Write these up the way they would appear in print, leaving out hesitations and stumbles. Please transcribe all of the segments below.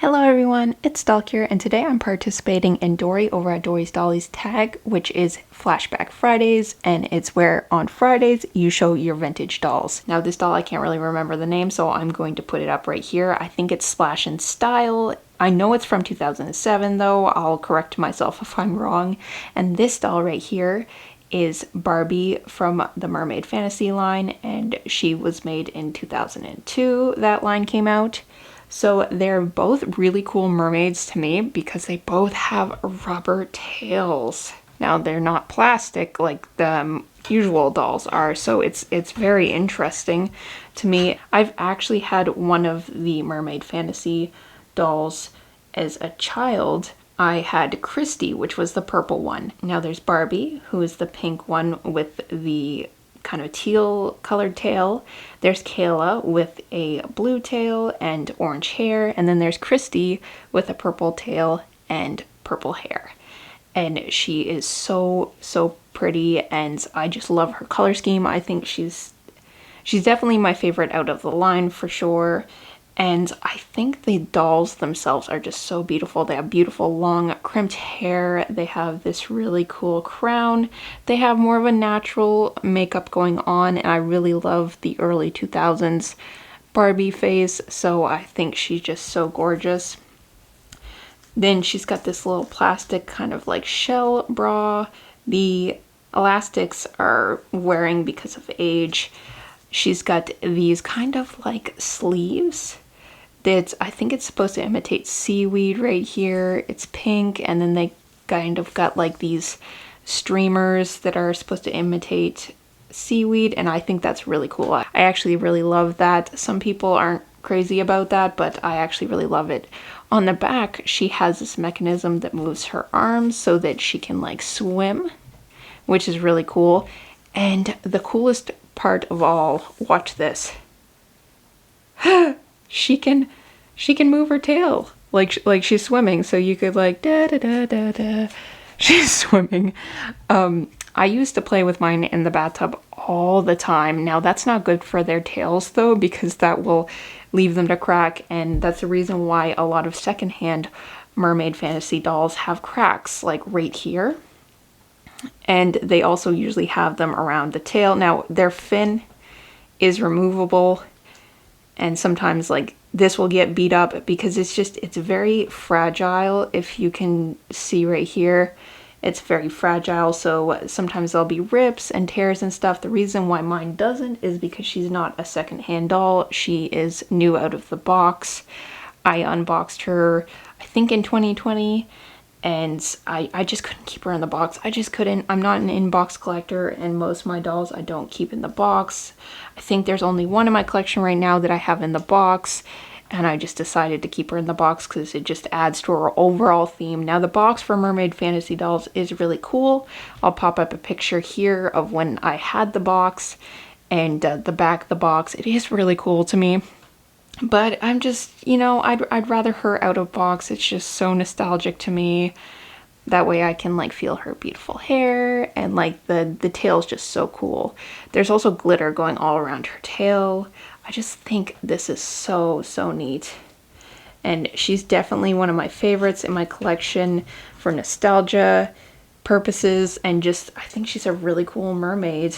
Hello everyone, it's Doll here, and today I'm participating in Dorie over at Dorie's Dollies tag, which is Flashback Fridays, and it's where on Fridays you show your vintage dolls. Now this doll, I can't really remember the name, so I'm going to put it up right here. I think it's Splash in Style. I know it's from 2007 though, I'll correct myself if I'm wrong. And this doll right here is Barbie from the Mermaid Fantasy line, and she was made in 2002, that line came out. So they're both really cool mermaids to me because they both have rubber tails. Now they're not plastic like the usual dolls are, so it's very interesting to me. I've actually had one of the Mermaid Fantasy dolls as a child. I had Christy, which was the purple one. Now there's Barbie, who is the pink one with the kind of teal colored tail. There's Kayla with a blue tail and orange hair, and then there's Christy with a purple tail and purple hair. And she is so pretty, and I just love her color scheme. I think she's definitely my favorite out of the line for sure. And I think the dolls themselves are just so beautiful. They have beautiful long crimped hair. They have this really cool crown. They have more of a natural makeup going on, and I really love the early 2000s Barbie face, so I think she's just so gorgeous. Then she's got this little plastic kind of like shell bra. The elastics are wearing because of age. She's got these kind of like sleeves that I think it's supposed to imitate seaweed right here. It's pink, and then they kind of got like these streamers that are supposed to imitate seaweed, and I think that's really cool. I actually really love that. Some people aren't crazy about that, but I actually really love it. On the back, she has this mechanism that moves her arms so that she can like swim, which is really cool. And the coolest part of all, watch this. She can move her tail like she's swimming, so you could like da da da da da. She's swimming. I used to play with mine in the bathtub all the time. Now that's not good for their tails though, because that will leave them to crack, and that's the reason why a lot of secondhand Mermaid Fantasy dolls have cracks like right here. And they also usually have them around the tail. Now their fin is removable, and sometimes like this will get beat up because it's very fragile. If you can see right here, it's very fragile, so sometimes there'll be rips and tears and stuff. The reason why mine doesn't is because she's not a secondhand doll. She is new out of the box. I unboxed her, I think in 2020, and I just couldn't keep her in the box. I just couldn't. I'm not an in-box collector, and most of my dolls I don't keep in the box. I think there's only one in my collection right now that I have in the box, and I just decided to keep her in the box because it just adds to her overall theme. Now the box for Mermaid Fantasy dolls is really cool. I'll pop up a picture here of when I had the box, and the back of the box. It is really cool to me. But I'm just, you know, I'd rather her out of box. It's just so nostalgic to me. That way I can like feel her beautiful hair, and like the tail's just so cool. There's also glitter going all around her tail. I just think this is so neat. And she's definitely one of my favorites in my collection for nostalgia purposes, and just I think she's a really cool mermaid,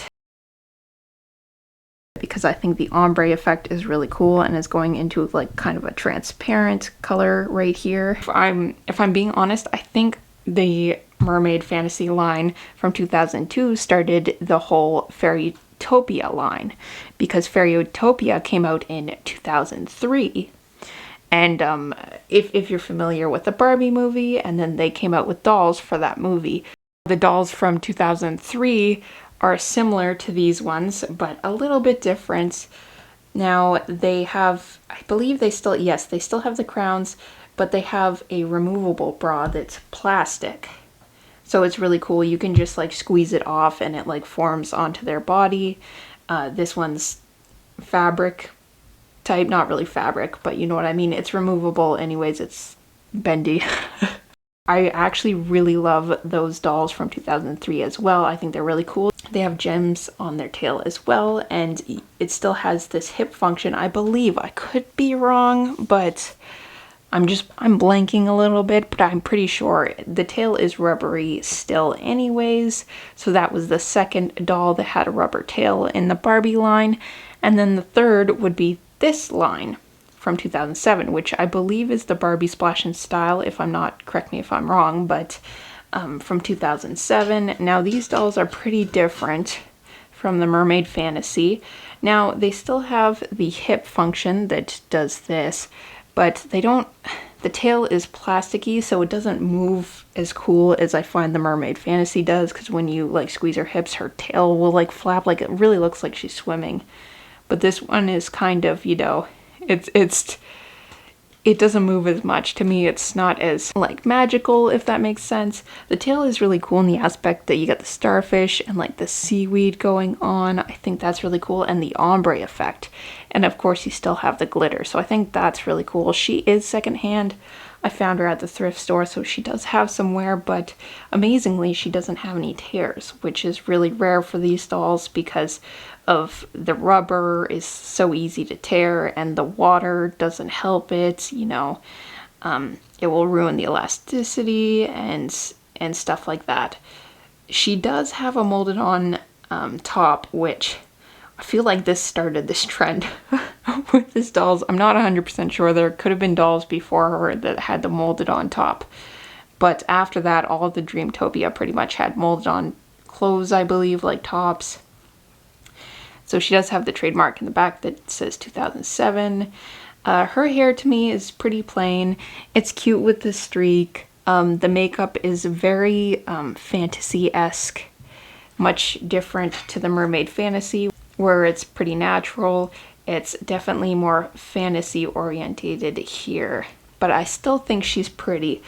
because I think the ombre effect is really cool and is going into like kind of a transparent color right here. If I'm being honest, I think the Mermaid Fantasy line from 2002 started the whole Fairytopia line, because Fairytopia came out in 2003. And if you're familiar with the Barbie movie, and then they came out with dolls for that movie. The dolls from 2003 are similar to these ones, but a little bit different. Now they have, I believe they still have the crowns, but they have a removable bra that's plastic. So it's really cool. You can just like squeeze it off and it like forms onto their body. This one's fabric type, not really fabric, but you know what I mean. It's removable anyways, it's bendy. I actually really love those dolls from 2003 as well. I think they're really cool. They have gems on their tail as well, and it still has this hip function, I believe. I could be wrong, but I'm blanking a little bit, but I'm pretty sure the tail is rubbery still anyways. So that was the second doll that had a rubber tail in the Barbie line. And then the third would be this line from 2007, which I believe is the Barbie Splash and Style, if I'm not, correct me if I'm wrong, but from 2007. Now these dolls are pretty different from the Mermaid Fantasy. Now they still have the hip function that does this, but they don't, the tail is plasticky, so it doesn't move as cool as I find the Mermaid Fantasy does, because when you like squeeze her hips, her tail will like flap, like it really looks like she's swimming. But this one is kind of, you know, it doesn't move as much. To me, it's not as like magical, if that makes sense. The tail is really cool in the aspect that you got the starfish and like the seaweed going on. I think that's really cool, and the ombre effect. And of course you still have the glitter, so I think that's really cool. She is secondhand. I found her at the thrift store, so she does have some wear, but amazingly she doesn't have any tears, which is really rare for these dolls because of the rubber is so easy to tear, and the water doesn't help it, you know. It will ruin the elasticity and stuff like that. She does have a molded on top, which I feel like this started this trend with this dolls. I'm not 100% sure. There could have been dolls before her that had the molded on top, but after that all of the Dreamtopia pretty much had molded on clothes, I believe, like tops. So she does have the trademark in the back that says 2007. Her hair to me is pretty plain. It's cute with the streak. The makeup is very fantasy-esque, much different to the Mermaid Fantasy, where it's pretty natural. It's definitely more fantasy orientated here, but I still think she's pretty.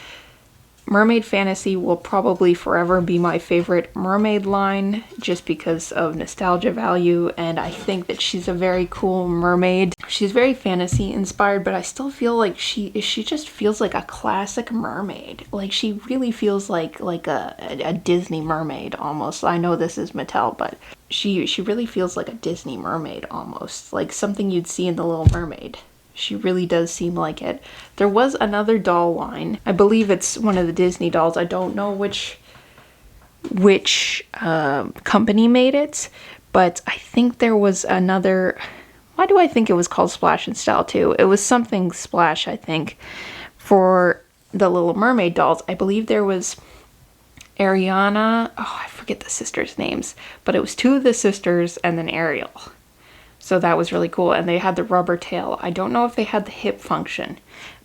Mermaid Fantasy will probably forever be my favorite mermaid line just because of nostalgia value, and I think that she's a very cool mermaid. She's very fantasy inspired, but I still feel like she just feels like a classic mermaid. Like she really feels like a Disney mermaid almost. I know this is Mattel, but she really feels like a Disney mermaid almost, like something you'd see in The Little Mermaid. She really does seem like it. There was another doll line. I believe it's one of the Disney dolls. I don't know which company made it, but I think there was another. Why do I think it was called Splash and Style too? It was something Splash, I think, for the Little Mermaid dolls. I believe there was Ariana. Oh, I forget the sisters' names, but it was two of the sisters and then Ariel. So that was really cool, and they had the rubber tail. I don't know if they had the hip function,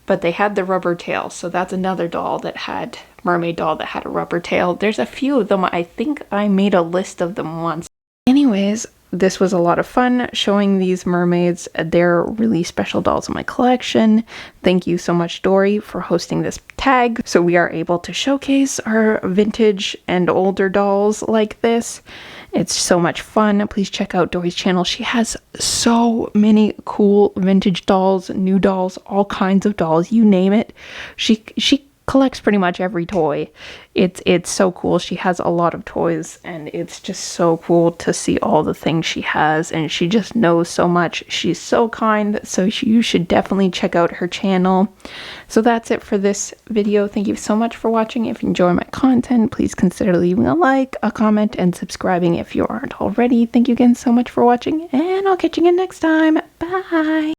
but they had the rubber tail. So that's another doll that had, mermaid doll that had a rubber tail. There's a few of them. I think I made a list of them once. Anyways, this was a lot of fun showing these mermaids. They're really special dolls in my collection. Thank you so much, Dorie, for hosting this tag, so we are able to showcase our vintage and older dolls like this. It's so much fun. Please check out Dorie's channel. She has so many cool vintage dolls, new dolls, all kinds of dolls, you name it. She collects pretty much every toy. It's so cool. She has a lot of toys, and it's just so cool to see all the things she has, and she just knows so much. She's so kind, so you should definitely check out her channel. So that's it for this video. Thank you so much for watching. If you enjoy my content, please consider leaving a like, a comment, and subscribing if you aren't already. Thank you again so much for watching, and I'll catch you again next time. Bye!